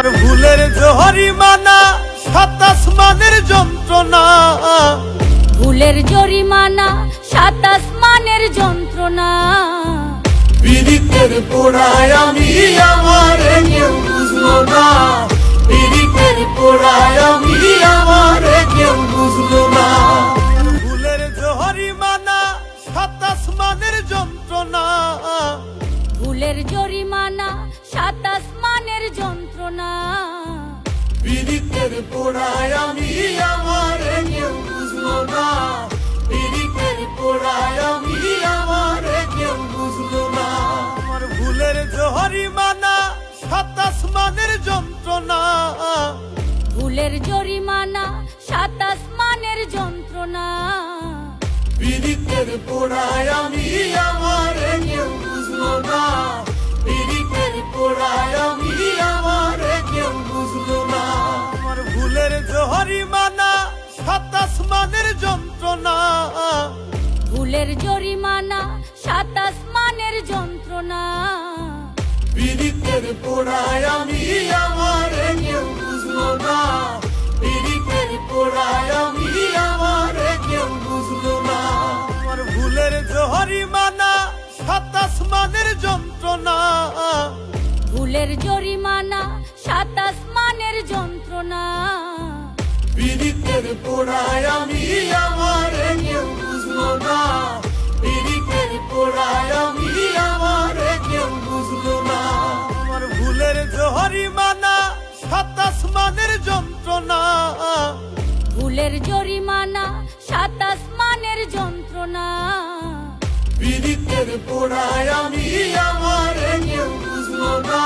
আমার ভুলের জরিমানা সাত আসমানের যন্ত্রণা, ভুলের জরিমানা সাত আসমানের যন্ত্রণা। পীড়িতের পোড়ায় আমি আমার কেউ বুঝলো না, পীড়িতের পোড়ায় আমি আমার কেউ বুঝলো না। ভুলের জরিমানা সাত আসমানের যন্ত্রণা, ভুলের জরিমানা সাত আসমানের যন্ত্রণা। পীড়িতের পোড়ায় আমি আমার কেউ বুঝলো না, পীড়িতের পোড়ায় আমি আমার কেউ বুঝলো না। আমার ভুলের জরিমানা সাত আসমানের যন্ত্রণা, ভুলের জরিমানা সাত আসমানের যন্ত্রণা। পীড়িতের পোড়ায় আমি আমার কেউ বুঝলো না, পীড়িতের পোড়ায় আমি আমার কেউ বুঝলো না। আমার ভুলের জরিমানা সাত আসমানের যন্ত্রণা, ভুলের জরিমানা সাত আসমানের যন্ত্রণা। পীড়িতের পোড়ায় আমি আমার কেউ বুঝলো না, পীড়িতের পোড়ায় আমি আমার কেউ বুঝলো না। আমার ভুলের জরিমানা সাত আসমানের যন্ত্রণা, ভুলের জরিমানা সাত আসমানের যন্ত্রণা। পীড়িতের পোড়ায় আমি আমার কেউ বুঝলো না, পীড়িতের পোড়ায় আমি আমার কেউ বুঝলো না। আমার ভুলের জরিমানা সাত আসমানের যন্ত্রণা, ভুলের জরিমানা সাত আসমানের যন্ত্রণা। পীড়িতের পোড়ায় আমি আমার কেউ বুঝলো না।